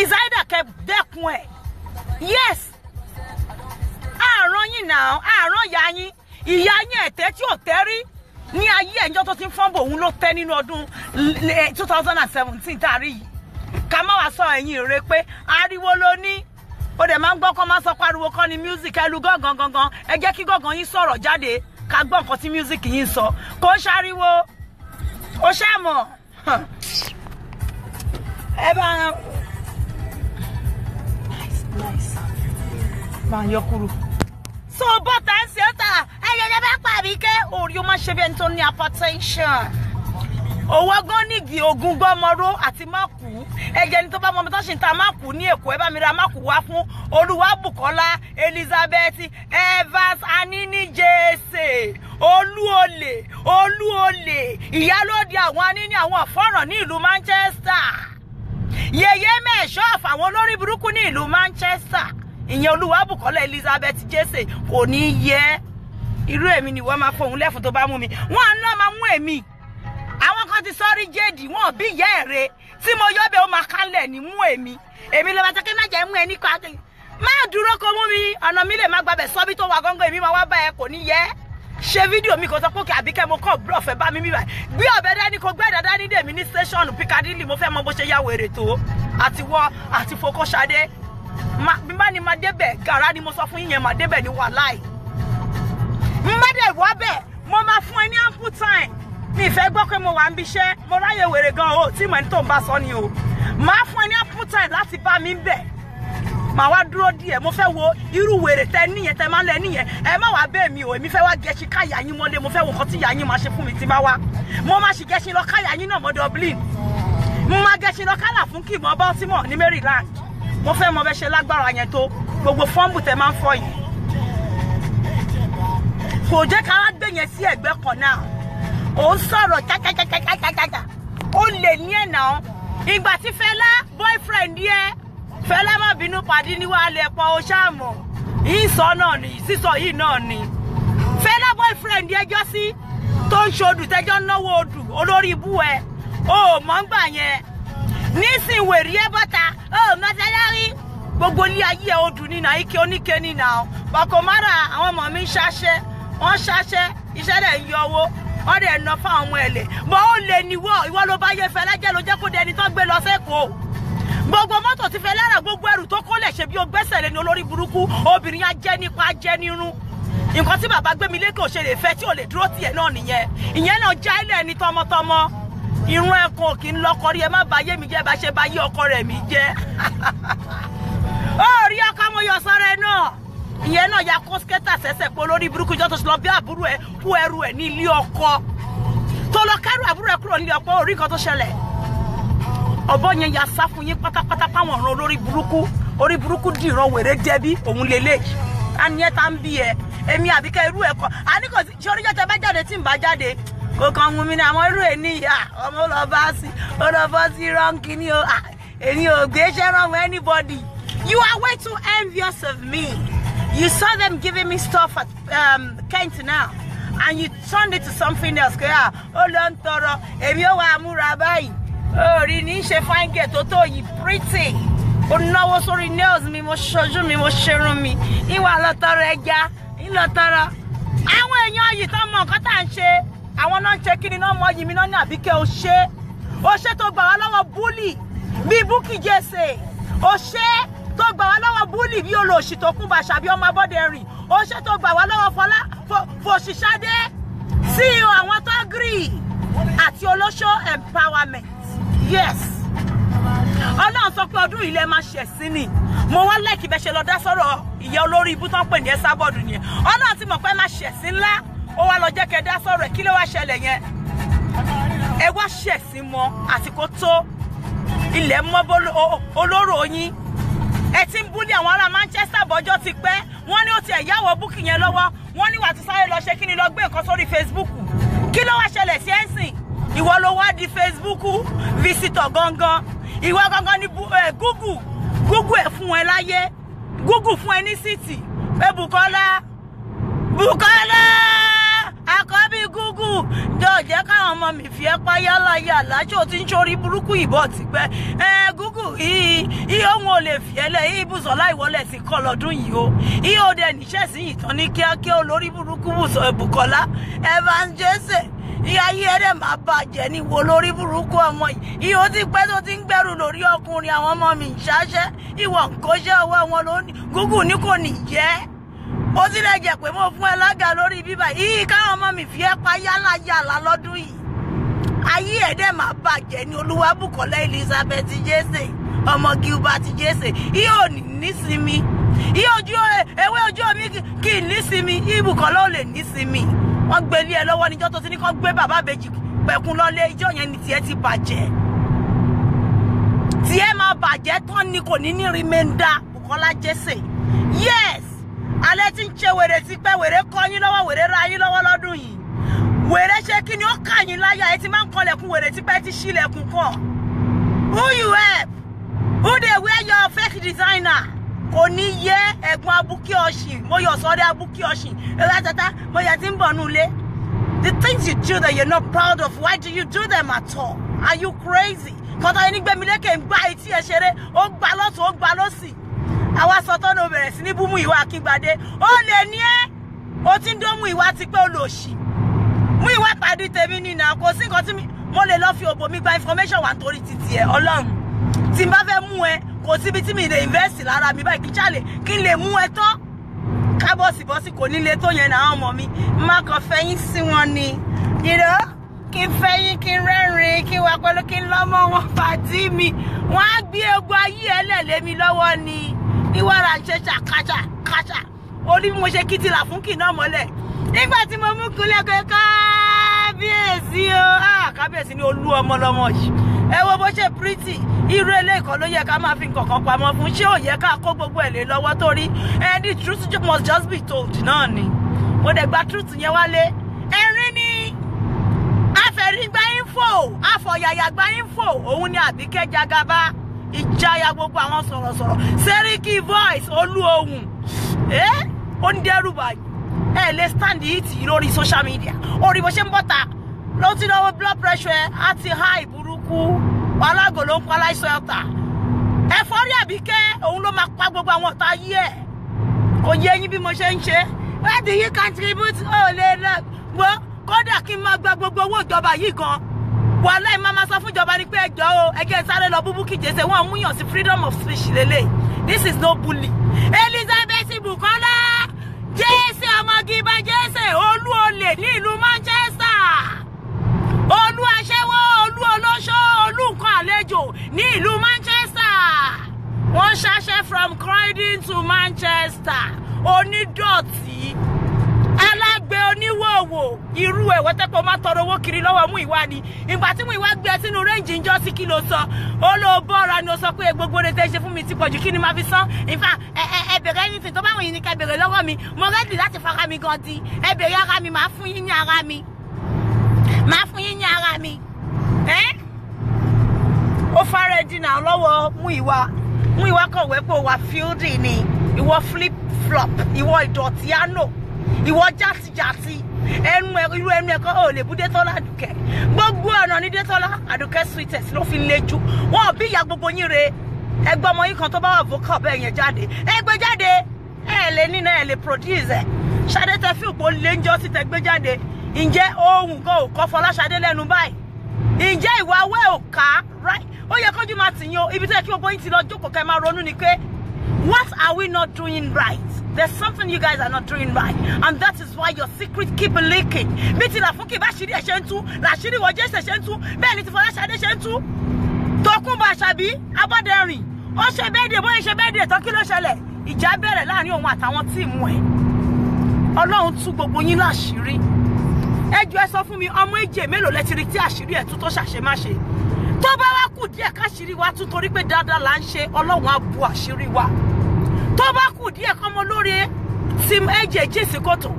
ìsáídà kẹ dẹ́kun ẹ̀ yes àrùn yín náà àrùn ìyá yín ẹ̀tẹ́ tí ò tẹ́rí ní ayé ẹ̀jọ́ tó ti ń fọ́nbù òun ló tẹ́ nínú ọdún 2017 tá a rí yìí ká má wàá sọ ẹ̀yìn rẹ pé ariwo ló ní ó dẹ̀ máa ń gbọ́ kọ́ máa sọ pariwo kọ́ ni music ẹlú gángan gangan ẹ jẹ́ kí gángan yín sọ̀rọ̀ jáde ká gbọ́ nǹkan tí music yín sọ kò ń ṣariwo ó ṣàmọ̀ ẹ bá nice máa yọ kúrò so bọ́tà ń ṣe ó tà ẹ̀yẹ̀dẹ̀ bá pàbí ké orí ó máa ṣe bí ẹni tó ní hypertension owó gan nígi ogun gbọmọró àti mákù ẹjẹ ní tó bá mọmọ tó ṣì ń ta mákù ní Èkó ẹ bá mi ra mákù wá fún Olúwabùkọ́lá Elizabeth Evans Anini Jesse olúolè ìyálóde àwọn Anini àwọn ọ̀fọ́ràn ní ìlú Manchester yèyé mẹ́ṣọ́ àwọn olórí burúkú ní ìlú Manchester ìyẹn Olúwabùkọ́lá Elizabeth Jesse kò ní yẹ irú èmi ni wọ́n máa fohùn lẹ́fun tó bá mú mi wọ́n á ná máa mú èmi àwọn kan ti sọrí jẹ́ẹ̀dì wọn bí ìyá ẹ̀rẹ́ tí mo yọ́bẹ̀ ó máa kálẹ̀ ní mú èmi ló bá tẹ́kẹ́ má jẹ́ mú ẹ ní kọ́ má dúró kó mú mi ọ̀nà mi lè má gbàbẹ̀ sọ́bí tó wà gángan èmi máa wá bá ẹ kò ní yẹ ṣe fídíò mi kò sọ pé òkè àbíkẹ́ mo kọ́ búrọ̀fẹ́ bá mi mi báyìí gbé ọ̀bẹ dání kò gbé dáadáa ní dèmi ní station Piccadilly mo fẹ́ mọ bó ṣe yá wèrè tó àti wọ́ àti fokó Ṣadé bí bá ní máa débẹ̀ gàrá ni mo sọ fún yín máa débẹ̀ ní wàláì má dẹ̀ wá bẹ̀ mo máa fún ẹ ní ample time mi fẹ́ gbọ́ pé mo wà ń bíṣẹ́ mo ráyè wèrè gan o tí mo ní tó ń bá sọ ni o máa fún ẹ ní ample time láti bá mi bẹ̀ màá wá dúró díẹ̀ mo fẹ́ wo irú wèrè tẹ níyẹn tẹ máa ń lẹ níyẹn ẹ má wá bẹ́ẹ̀ mi o èmi fẹ́ wá gẹṣin káyà yín mọ́lé mo fẹ́ wo nǹkan tí ìyá yín máa ṣe fún mi tí bá wá mo máa ṣì gẹṣin lọ káyà yín náà mọ́ Dublin mo máa gẹṣin lọ kálà fún kí mọ́ Baltimore ní Maryland mo fẹ́ mọ bẹ́ ṣe lágbára yẹn tó gbogbo fọ́ǹbù tẹ máa ń fọ yìí kò jẹ́ ká wá gbé yẹn sí ẹ̀gbẹ́ kan náà ó ń sọ̀rọ̀ kíákíákíákíákíá ó lè ní ẹ̀ náà ìgbà tí Fẹlá boyfriend yẹ Fẹlá má bínú pàdé níwájú ẹ̀pọ̀ ó ṣàmọ̀ ìsọ náà ni sísọ yìí náà ni Fẹlá boyfriend yẹ jọ sí tó ń ṣodù tẹjọ́ náwó odù olórí ibú ẹ ó mọ̀ ń gbà yẹn nísìn wèrè ẹ bọ́ta ó mọ́tẹ́lárí gbogbo ilé ayé ẹ odù nínà ike oníke nínà bàkó mara àwọn ọmọ mi ń ṣaṣẹ́ wọ́n ṣaṣẹ́ iṣẹ́ rẹ̀ ń yọ owó wọ́n dẹ̀ ná fún àwọn ẹ̀lẹ̀ bọ́ ó lè níwọ̀ ìwọ ló bá yẹ Fẹlá jẹ́ ló jẹ́ kó dẹni tó gbé lọ sẹ́kọ̀ọ́ gbogbo mọ́tò ti Fẹlá rà gbogbo ẹrù tó kó lẹ̀ ṣe bí o gbẹ́sẹ̀ lé ní olórí burúkú obìnrin á jẹ́ nípa jẹ́ nírun nǹkan tí bàbá gbé mi lékè ò ṣe lè fẹ́ tí ò lè dúró tiẹ̀ náà nìyẹn ìyẹn náà já ilé ẹni tọmọtọmọ irun ẹ̀kan kì í lọ́kọ rí ẹ má bà yé mi jẹ́ bá ṣe bá yé ọkọ rẹ̀ mi jẹ́ ó rí ọkọ mo yọ sọ́rọ̀ ẹ náà ìyẹn náà ya kó skẹ́tà sẹ́sẹ̀ pé olórí burúkú jọ́ tó ṣe lọ bí àbúrò ẹ kú ẹrù ẹ ní ilé ọkọ tó lọ kẹrù àbúrò ẹ kúrò nílé ọkọ orí nǹkan tó ṣẹlẹ̀ ọ̀bọ yẹn ya sá fún yín pátápátá páwọn ọ̀ràn orí burúkú dìran wèrè jẹ́bí òun lélẹ̀ àní ẹ tá ń bí ẹ èmi àbíkẹ́ irú ẹ kọ àní kò sí orí jẹ́jẹ́ bá jáde tí ń bá jáde kò kàn mú mi ní àwọn irú ẹ níyà ọmọ ó lọ bá sí rọ́ǹkì ní o èmi ò gbé iṣẹ́ rán anybody You are way too envious of me. You saw them giving me stuff at Kent now, and you turned it to something else. Oh, don't toro. If you are murabai, oh, rinishe fine get toto, you pretty. Oh, no, was sorry nails me, mo shoju me, mo share me. Iwa lotoreja, ilotoro. I want you to mo kata nse. I want to check in no more. You mean na bike o she. O she to gba wa lowo bully. Bi buki jese. O she to gba wa lowo bully bi oloshi to kun ba sabi o ma bode rin. O she to gba wa lowo fola for sisade. See you I want to agree at your olosho empowerment. Yes. Ọlọ́run sọ pé ọdún ilé máa ṣe sí ni. Mo wá like be ṣe lọ dá sọ̀rọ̀ ìyá olórí ibu tán pè ní Esabod ni. Ọlọ́run ti mọ̀ pé máa ṣe sí ńlá. Ó wá lọ jẹ́ kẹ́ dá sọ̀rọ̀ kí ló wá ṣẹlẹ̀ yẹn. Ẹ wá ṣe sí mọ́ àsìkò tó ilẹ̀ mọ́ olóró yín. Ẹ ti ń bully àwọn ará Manchester bọ́jọ́ ti pẹ́. Wọ́n ní ó ti ẹ̀yáwó búkì yẹn lọ́wọ́. Wọ́n ní wà ti sáré lọ ṣe kíni lọ gbé nǹkan sórí Facebook. Kí ló wá ṣẹlẹ̀ sí ẹ̀sìn? Ìwọ ló wá di Facebook visitor gangan. Ìwọ gangan ni Google ẹ̀ fún ẹ láyé. Google fún ẹ ní city. Pé Bukola àkọ́bí Google do jẹ́ káwọn ọmọ mi fi ẹ́ pa yálà yàlá ṣó ti ń ṣorí burúkú ìbọn ti pẹ́. Google iye òun ò lè fi ẹlẹ́ ibùsọ̀lá ìwọlẹ̀ sí kọ́ lọ́dún yìí o. Iye òde níṣẹ́ sí ìtàn ní kíákíá olórí burúkú bùsọ̀ Bukola Evangelist. Ìyá yìí ẹ̀rẹ̀ máa bàjẹ́ ní wo lórí burúkú ọmọ yìí. Iye ó ti pẹ́ tó ti ń gbẹ́rù lórí ọkùnrin àwọn ọmọ mi ń ṣáṣẹ́. Ìwọ nǹkóṣẹ́ ọwọ́ wọn ló ní Google ní kò ní jẹ́. Ó ti lè jẹ́ pé mo fún ẹ lága lórí bíbá yìí káwọn ọmọ mi fi ẹ́ pa yálà lọ́dún yìí. Ayé ẹ̀dẹ̀ máa bàjẹ́ ní Olúwabùkọ́lá Elizabeth Jesse ọmọ Gilbert Jesse. Iye ò ní nísinmi. Iye ewé ojú omi kì í nísinmi. Ibùkọ́lá ò lè nísinmi. Wọ́n gbé lé ẹ lọ́wọ́ níjọ́ tó ti ní kó gbé bàbá bèjì pẹ̀kun lọ́lé ìjọ yẹn ni tiẹ̀ ti bàjẹ́. Tiẹ̀ máa bàjẹ́ tán ni kò ní ní rìmẹ́ńdà Bùkọ́lá Jesse. Yes. Alẹ́ tí ń ṣe wèrè ti pẹ́ wèrè kọ́ yín lọ́wọ́ wèrè ra yín lọ́wọ́ lọ́dún yìí. Wèrè ṣe kí ni ó kà yín láyà ẹ ti máa ń kọlẹ̀kùn wèrè ti pẹ́ ti ṣílẹ̀kùn kan. Who you help? Who dey wear your fake designer? Kò ní yé ẹ̀gbọ́n Abuki Oshin. Mo yọ̀ sọ́dẹ̀ Abuki Oshin. Tata mo yẹ ti ń bọ̀ nulẹ̀. The things you do that you're not proud of, why do you do them at all? Are you crazy? Kọ́tà ẹni gbẹ̀mí lékè ń gbá etí ẹ̀ ṣeré. Ó gbá lọ́tún ó gbá lọ́sì. Àwa sọtọ́ no bẹ̀rẹ̀ sí ní bú mú ìwà Akíngbadé. Ó lè ní ẹ́. Ó ti ń dó mú ìwà ti pé ó lò ṣì. Mú ìwà pàdé tèmi ní nà kò sí nǹkan tí mo lè lọ fi òbò mi gba information wà nítorí títí ẹ̀ Ọlọ́run. Tí n bá fẹ́ mú ẹ kò síbi tí mi lè invest lára mi báyìí kí n lè mú ẹ tán. Kábọ̀sibọ́sì kò nílé tó yẹn náà ọmọ mi. Má kàn fẹ́yìn sí wọn ni. Kí n fẹ́yìn kí n rẹ́rìn kí n wà pẹ̀lú kí n lọ́mọ wọn pàdí mi. Wọ́n á gbé egun ayé ẹlẹ́lẹ́ mi lọ́wọ́ ni. Ìwárà ṣe ṣàkàṣà orí bí mo ṣe kìtìlà fún kì náà mọ́lẹ̀ nígbà tí mo mú kúnlẹ̀ pé kábíyèsí o kábíyèsí ni olú ọmọ lọ́mọ yìí ẹ wo bó ṣe pretty irú eléyìí kan ló yẹ ká máa fi nǹkan kan pamọ́ fún ṣé ò yẹ ká kó gbogbo ẹ̀ lé lọ́wọ́ torí the truth must just be told náà ni mo dẹ̀ gba truth yẹn wálé ẹ̀rín ni afẹ̀rígbá info afọ̀yàyàgbá info òun ni Àbíkẹ́ Jagaban ìjáyà gbogbo àwọn sọ̀rọ̀sọ̀rọ̀ Seriki voice olú ohun ó ń dẹ́rù báyìí ẹ lè stand it lórí social media orí bó ṣe ń bọ́ta ló ti lọ́wọ́ blood pressure àti high burúkú alágò ló ń pa láìsọ ọ̀tà ẹ̀fọ́rí Àbíkẹ́ òun ló máa pa gbogbo àwọn ọ̀tá yí ẹ̀ kò yé yín bí mo ṣe ń ṣe where do you contribute ó lè lọ gbọ́ kódà kí n máa gba gbogbo owó ìjọba yìí gan wàhálà ìmáma sọ fún ìjọba ní pé ẹjọ́ o ẹgẹ́ sáré lọ Bukky Jesse wọ́n mú yàn sí freedom of speech lélẹ̀ this is no bully. Elizabeth Bukola Jesse ọmọ Gilbert Jesse olú olè ní ìlú Manchester olú aṣẹ́wó olú olóṣó olú nǹkan àlejò ní ìlú Manchester wọ́n ṣaṣẹ́ from Croydon to Manchester onídọ̀tí alágbe oníwòwò irú ẹ̀ wọ́tẹ́pọ̀ máa tọrọ owó kiri lọ́wọ́ mú ìwà ni ìgbà tí mú ìwà gbé sínú rẹ́ǹjì ńjọ́ sí kí ló sọ ó ló bọ́ra ni ó sọ pé gbogbo rẹ̀ tẹ́ ṣe fún mi ti pọ̀jù kí ni máa fi san ìfà ẹ bèrè anything tó bá wọ̀nyí ni ká bèrè lọ́wọ́ mi mo rẹ́dì láti fara mi gan di ẹ bèrè ara mi máa fún yín ní ara mi máa fún yín ní ara mi ó fara dínà lọ́wọ́ mú ìwà Mú ìwà kọ̀wé pé wà fieldy ni. Ìwọ flip flop. Ìwọ ìdọ̀tí àná. Ìwọ játijàti. Irú ẹnu ẹ̀kọ́ ò lè bú Detola Àdùkẹ́. Gbogbo ọ̀nà ní Detola Àdùkẹ́ sweetest ló fi lejú. Wọ́n bí ìyá gbogbo yín re. Ẹgbẹ́ ọmọ yín kan tó bá wà vocal bẹ́ẹ̀ yẹn jáde. Ẹ gbé jáde. Ẹ lè nínú ẹ lè produce. Ṣadé tẹ fi òpó lé ń jọ sí tẹ gbé jáde. Ǹjẹ́ ohun kan ò kọ́ Fọláṣadé lẹ́nu báyìí? Ǹjẹ́ ìwà awẹ́ ò ká? Right? Ó yẹ kójú máa tì yín o. Ibi tó yẹ kí gbogbo yín ti lọ jókòó kẹ́ máa ronú ni pé what are we not doing right? There's something you guys are not doing right. And that is why your secret keep leaking. Bí ti Làfúnkì bá ṣírí ẹ̀ṣẹ̀ ń tú, làṣírí wọ Jésù ẹ̀ṣẹ̀ ń tú, bẹ́ẹ̀ ni ti Fọláṣadé ṣe ń tú. Tókunbọ̀ Àṣàbí, Abọ́dẹrìn, ó ṣe bẹ́ẹ̀dẹ̀ bóyá ṣe bẹ́ẹ̀dẹ̀ tán kí ló ṣẹlẹ̀? Ìjà bẹ̀rẹ̀ láàrin òun àtàwọn tíìmù ẹ̀. Ọlọ́run tú gbogbo yín láṣìírí. Ẹ jọ̀ọ́ ẹ sọ fún mi, ọmọ èjè mélòó lẹ ti rí tí àṣírí ẹ̀ tú tó ṣàṣemáṣe? Tó bá wá kù díẹ̀ káṣírí wa tú torí pé dáadáa là ń ṣe, Ọlọ́run á bu àṣírí wa. Tó bá kù díẹ̀ kọ́mọ lórí Team AJ Jesse Koto,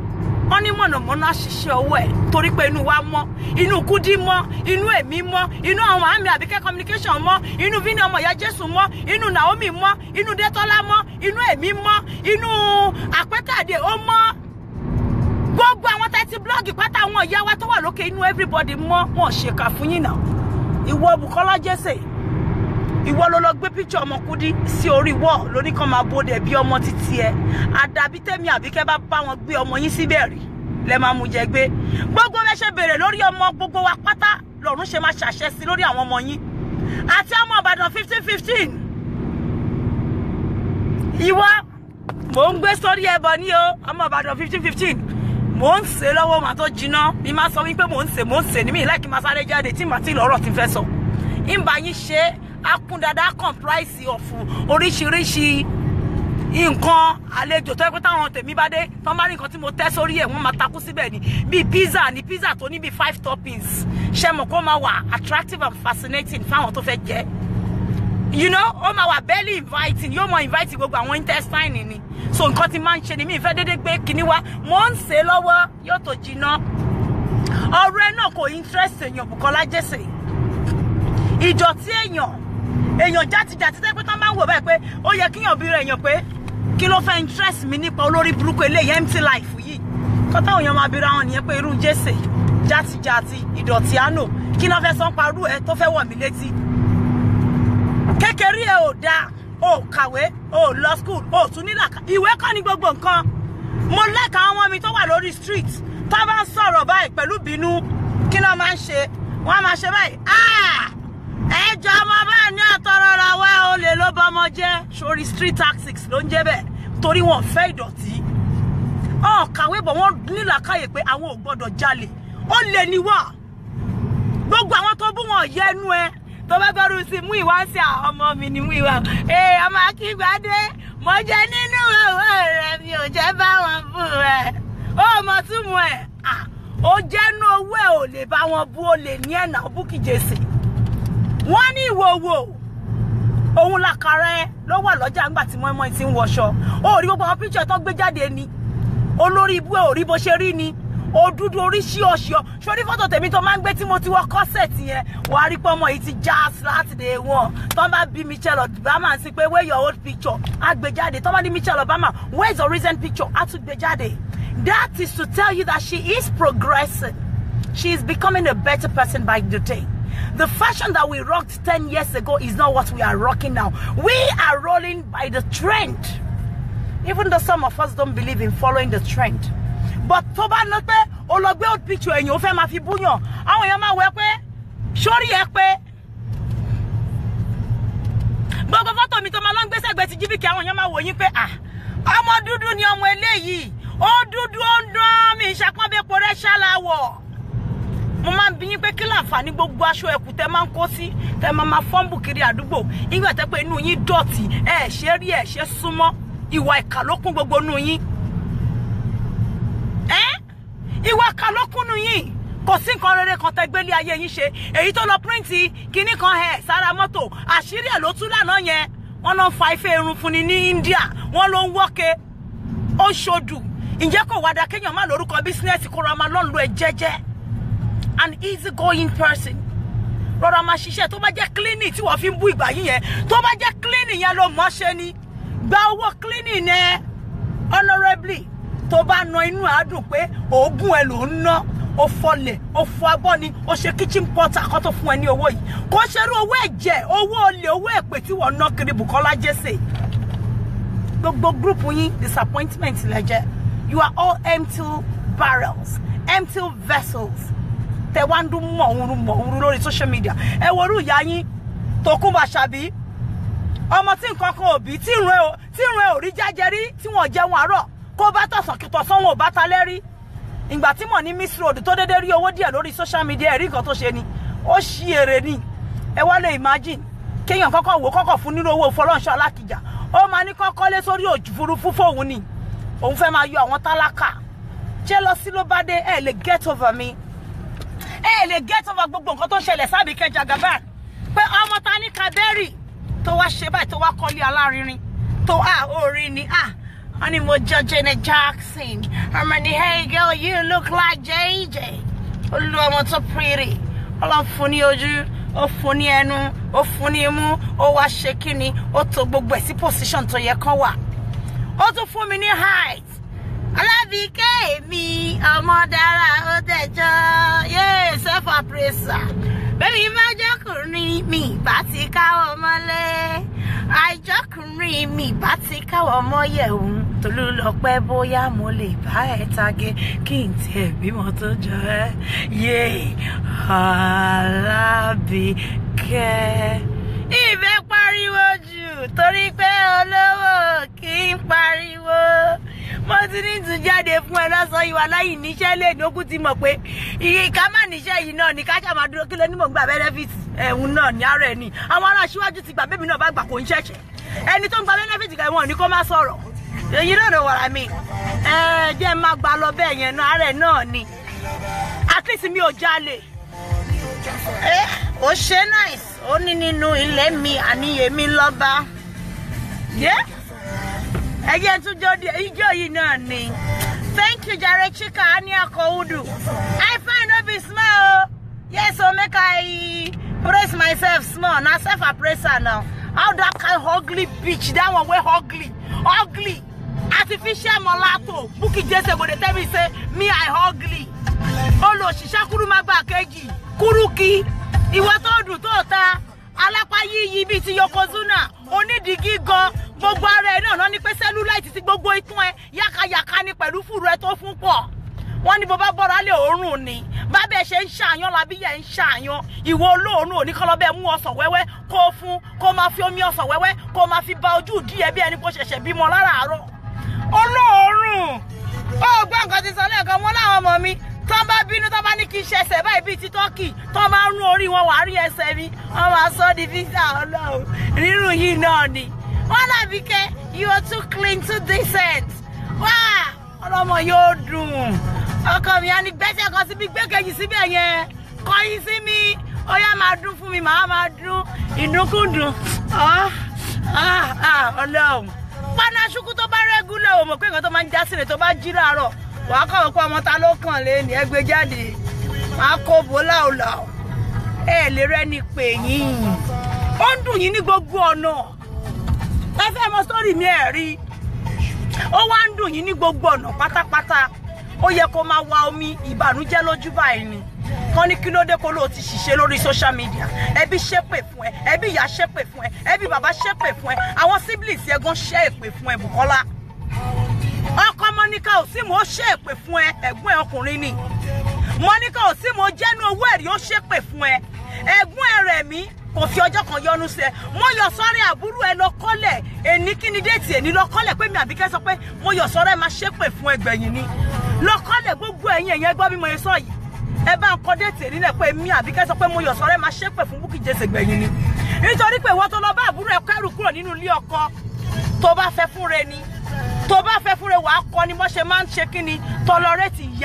wọ́n ní mọ̀nàmọ́ná ṣiṣẹ́ ọwọ́ ẹ̀ torí pé inú wa mọ́, inú Kúdí mọ́, inú èmi mọ́, inú àwọn àmì Àbíkẹ́ communication mọ́, inú Vini ọmọ ìyá Jésù mọ́, inú Naomi mọ́, inú Detola mọ́, inú èmi mọ́, inú Àpẹ́kàdé ó mọ́. Gbogbo àwọn tẹ́tí blọ́ọ̀gì pátá àwọn ìyá wa tó wà lókè inú everybody mọ́, wọ́n ṣèkà fún yín náà. Ìwọ Bùkọ́lá Jesse, ìwọ ló lọ gbé picture ọmọ Kúdí sí orí wall lóní kan máa bóde bí ọmọ títí ẹ. Àdàbí tèmi Àbíkẹ́ bá bá wọn gbé ọmọ yín síbẹ̀ rí lẹ máa mú jẹ gbé. Gbogbo bẹ́ ṣe bèrè lórí ọmọ gbogbo wa pátá lọ́run ṣe máa ṣàṣẹ sí lórí àwọn ọmọ yín. Àti ọmọ Ìbàdàn 15-15. Ìwọ mò ń gbé sórí ẹbọ ní o, ọmọ Ìbàdàn 15-15. Mò ń ṣe lọ́wọ́ màá tó jiná. Mi máa sọ wípé mò ń ṣe ní mi láìkí máa sáré jáde tí màá ti lọ́rọ̀ tí fẹ́ sọ. Ìbá yín ṣe akun dada comprise of oríṣiríṣi nǹkan àlejò tó yẹ pé táwọn tèmi bá dé tó bá rí nǹkan tí mo tẹ́ sórí ẹ̀ wọ́n máa takú síbẹ̀ ni bí pizza ni pizza tó ní bí 5 toppings ṣe mọ̀ kó máa wà attractive and fascinating fáwọn tó fẹ́ jẹ. You know, ó máa wà barely inviting, yóò mọ invite gbogbo àwọn intestine ni. So nǹkan tí máa ń ṣe ni mi ìfẹ́ dédé gbé kíní wá mo ń ṣe lọ́wọ́ yóò tó jiná. Ọ̀rọ̀ ẹ náà kò interest èèyàn Bùkọ́lá Jesse. Ìdọ̀tí èèyàn játijàti tẹ́ pé tán máa ń wò báyìí pé ó yẹ kíyàn bí èèyàn pé kí ló fẹ́ interest mi nípa olórí burúkú eléyìí empty life yìí. Kọ́tà òyìn máa bíra wọn nìyẹn pé irú Jesse játijàti ìdọ̀tí àánú kí ló fẹ́ sọ parú ẹ tó fẹ́ wọ̀ mí létí. Kékeré ẹ ò dáa, ó kàwé, ó lọ school, ó tún nílà ìwé kọ́ ní gbogbo nǹkan. Mo lẹ́ka àwọn ọmọ mi tó wà lórí street tó bá ń sọ̀rọ̀ báyìí pẹ̀lú bínú kí ló máa ń ṣe? Wọ́n á máa ṣe báyìí. Ẹjọ́ ọmọ bá ní àtọrọra wá ó lè ló bá ọmọ jẹ́ sórí street tactics ló ń jẹ́ bẹ́ẹ̀ torí wọ́n fẹ́ ìdọ̀tí. Kàwé bọ̀ wọ́n nílà káyè pé àwọn ò gbọ́dọ̀ jalè. Ó lè ní wà. Gbogbo àwọn tó bú wọn yẹnu ẹ tó bá gbọ́rù sí mú ìwá sí ọmọ mi ni mú ìwá. Ọmọ Akíngbádé mo jẹ nínú owó rẹ mi ò jẹ́ bá wọn bú ẹ. Ó mọ tún mú ẹ. Ó jẹ́nu owó ẹ ò lè bá wọn bú ó lè ní ẹ̀nà Bukky Jesse. Wọ́n ní ìwòwò òun làkàrẹ́ ló wà lọ́jà ńgbà tí mọ́ìmọ́ì ti ń wọṣọ. Ó rí gbogbo àwọn picture tó gbé jáde ni. Olórí ibú ẹ̀ ò rí bó ṣe rí ni. Ó dúdú oríṣi ọ̀ṣọ́. Ṣorí fọ́tò tèmi tó máa ń gbé tí mo ti wọ kọ́sẹ̀tì yẹn. Wà á rí pé ọmọ yìí ti já láti day one. Tó bá bí Michelle Obama sí pé where your old picture? Á gbé jáde. Tó bá ní Michelle Obama, where is your recent picture? Á tún gbé jáde. That is to tell you that she is progressing. She is becoming a better person by the day. The fashion that we rocked 10 years ago is not what we are rocking now. We are rolling by the trend. Even though some of us don't believe in following the trend. But tó bá ná pé ó lọ gbé old picture ẹ̀yin ó fẹ́ máa fi búyàn. Àwọn èèyàn máa wẹ̀ pé sórí ẹ pé gbogbo fọ́tò mi tó máa lọ ń gbé sẹ́gbẹ̀ẹ́ ti jíbìkì àwọn èèyàn máa wò yín pé ọmọ dúdú ni ọmọ eléyìí. Ó dúdú ó ń dán mi ìṣàpọ́nbẹ́pọ̀ rẹ̀ ṣáláwọ̀. Mo máa ń bi yín pé kí láǹfààní gbogbo aṣọ ẹ̀kú tẹ́ máa ń kó sí tẹ́ máa fọ́nbù kiri àdúgbò nígbà tẹ́ pé inú yín dọ̀tí ẹ ṣe rí ẹ ṣe súnmọ́ ìwà ìkà ló kún gbogbo inú yín. Ìwà ìkà ló kún inú yín. Kò sí nǹkan rere kan tẹ́ gbélé ayé yín ṣe. Èyí tó lọ píríǹtì kinní kan sára mọ́tò àṣírí ẹ̀ ló tú lánàá yẹn. Wọ́n lọ ń fa ife irun fún ni ní India. Wọ́n ló ń wọ́ke. Ó ṣodù. Ǹjẹ́ kò wá da kéèyàn má lórúkọ bísínẹ́sì kó ra máa lọ́nlọ́ ẹ jẹ́jẹ́. An easygoing person. rọra máa ṣiṣẹ́ tó bá jẹ́ cleaning tí wọ́n fi ń bú ìgbà yìí yẹn tó bá jẹ́ cleaning yẹn ló mọ̀ ṣe ni gba owó cleaning ẹ honorably tó bá ná inú àádùn pé oògùn ẹ ló ń ná ó fọlẹ̀ ó fọ abọ́ ni ó ṣe kitchen porter kan tó fún ẹ ní owó yìí kò ṣerú owó ẹ̀jẹ̀ owó olè owó èpè tí wọ́n ná kiri Bukola Jesse gbogbo group yín disappointment lẹ́jẹ̀ you are all empty barrels empty vessels tẹ wá ń dún mọ̀húrú lórí social media ẹ worú ìyá yín Tókunbọ̀ Àṣàbí ọmọ tí nǹkan kan òbí tí ìrun ẹ ò rí jájẹ rí tí wọ́n jẹun àárọ̀ kó bá tọ̀sán kí tọ̀sán wọn ò bá ta lẹ́rí ìgbà tí mo ní Miss Road tó dédé rí owó díẹ̀ lórí social media ẹ̀rí nǹkan tó ṣe ni ó ṣí èrè ni ẹ wá lè imagine kéèyàn kọ́kọ́ wò kọ́kọ́ fún nínú owó Fọlọ́runṣọ́ Alákìjà ó máa ní kọ́kọ́ lé sórí òfurufú fóun ni òun fẹ́ máa yọ àwọn tálákà jealousy ló bá dé ẹ lè get over me ẹ lè get over gbogbo nǹkan tó ṣẹlẹ̀ sábìkẹ́ Jagaban pé ọmọ ta ní Kaberi tó wá ṣe báyìí tó wá kọ́lé alárinrin tó orin ni honey mo Janet Jackson Harmony hey girl you look like JJ olú ọmọ tó pretty ọlọ́run fún ní ojú ó fún ní ẹnu ó fún ní imú ó wá ṣe kíni ó tó gbogbo ẹ̀ sí position tó yẹ kán wà ó tún fún mi ní height Alábìkẹ́ mi ọmọ dára ó dẹjọ́ yéé self appraiser bẹ́ẹ̀ni bá jọkùnrin mi bá ti káwọ́ mọ́lẹ̀ àìjọkùnrin mi bá ti káwọ́ mọ́yẹ̀wò Tolúlọpẹ́ bóyá mo lè bá ẹ tage kí n tiẹ̀ bímọ tó jọ ẹ́ yéé Alábìkẹ́ ìfẹ́ pariwo jù torí pé olówó kì í pariwo mo ti ní tún jáde fún ẹ lọ́sọ̀ ìwà láyì níṣẹ́ lè nókú ti mọ̀ pé iye ká má níṣẹ́ yìí náà ní ká ṣáà máa dúró kí ló ní mò ń gba benefit ẹ̀hún náà ní ara ẹ̀ ní àwọn ará aṣíwájú ti gbà bébí náà bá gbà kò ń ṣẹ̀ṣẹ̀ ẹni tó ń gba benefit kan wọn ní kó má sọ̀rọ̀ èyí náà ló wàrà mi jẹ́ má gbà lọ bẹ́ẹ̀ yẹn náà ara ẹ̀ náà ni at least mi ò jalè ó ṣe nice ó ní nínú ilé mi àníyè mi lọ́ba ẹjẹ tún jọ ijó yìí náà ni thank you jare chika ani akowudu I find no be small yes so make I praise myself small na self appraiser now how that kind ugly bitch that one wey ugly artificial molato Bukky Jesse go dey tell me say me I ugly olo sisa kuru magba keji kuruki ìwọ tó dùn tó ta alápá yíyí bíi ti Yokozuna onídìgí gan gbogbo ara ẹ náà ní pé cellulite ti gbogbo ikún ẹ yákayàká ní pẹ̀lú fùrù ẹ tó fún pọ̀ wọ́n ní bó bá bọ́ra lé òórùn ni bábẹ́ ṣe ń ṣàyàn lábíyẹ̀ ń ṣàyàn ìwọ olóòórùn oníkọlọ́bẹ̀ mú ọsàn wẹ́wẹ́ kó fún kó máa fi omi ọsàn wẹ́wẹ́ kó máa fi ba ojú ìdí ẹ bí ẹni kó ṣẹ̀ṣẹ̀ bímọ láràárọ̀ olóòórùn ó gbọ́ nǹkan ti sọ lẹ́ẹ̀kan mọ́ láwọn ọmọ mi tó bá bínú tó bá ní kí n ṣẹ̀ṣẹ̀ báyìí bíi ti tọ́kì tó máa ń rún orí wọn wà á rí ẹsẹ̀ mi wọ́n máa sọ di fíṣà ọlọ́run rírun yìí náà ni wọ́n Àbíkẹ́ you are too clean too decent wá ọlọ́mọ yóò dùn ọkọ mi á ní gbẹ́sẹ̀ kan síbi gbẹ́kejì síbẹ̀ yẹn kọyìn sí mi ó yá máa dún fún mi màá máa dún ìdúnkùndùn ọlọ́run panaṣukú tó bá rẹ́gúlẹ̀ o mọ̀ pé nǹkan tó máa ń já sílẹ̀ tó bá jí láàárọ̀ wàá kọ̀ pé ọmọ ta ló kàn lé ní ẹgbẹ́ jáde máa kó bó láòláò ẹ lè rẹ́ni pè yín ó ń dùn yín ní gbogbo ọ̀nà ẹ fẹ́ mọ sórí mi ẹ̀ rí ó wá ń dùn yín ní gbogbo ọ̀nà pátápátá ó yẹ kó máa wa omi ìbànújẹ́ lójú báyìí ni wọ́n ní kí ló dé kó ló ti ṣiṣẹ́ lórí social media ẹbí ṣépè fún ẹ ẹbí ìyá ṣépè fún ẹ ẹbí bàbá ṣépè fún ẹ àwọn siblings ẹ̀gbọ́n ṣẹ́ èpè fún ẹ Bùkọ́lá ọkọ Monica Osimo ṣe èpè fún ẹ ẹ̀gbọ́n ẹ ọkùnrin ni Monica Osimo jẹ́nu owó ẹ̀rí ó ṣépè fún ẹ ẹ̀gbọ́n ẹ Rẹ̀mí kò fi ọjọ́ kan yọnu sí ẹ mo yọ sọ́rẹ́ àbúrò ẹ lọ kọ́lẹ̀ èní kí ni déètì èní lọ kọ́lẹ̀ pé mi Àbíkẹ́ sọ pé mo yọ sọ́rẹ́ máa ṣépè fún ẹgbẹ̀yìn ni lọ kọ́lẹ̀ gbogbo ẹ̀yìn ẹ̀yìn ẹgbọ́ bí mo yẹ sọ yìí ẹ bá ń kọ́ déètì èní lẹ̀ pé mi Àbíkẹ́ sọ pé mo yọ sọ́rẹ́ máa ṣépè fún Bukky Jesse gbẹ̀yìn ni nítorí pé ìwọ tó lọ bá àbúrò ẹ kẹ́rù kúrò nínú ilé ọkọ tó bá fẹ́ fún re ni tó bá fẹ́ fún re wàá kọ́ ni bó ṣe máa ń ṣe kí ni tọlọrẹ́tì ìyá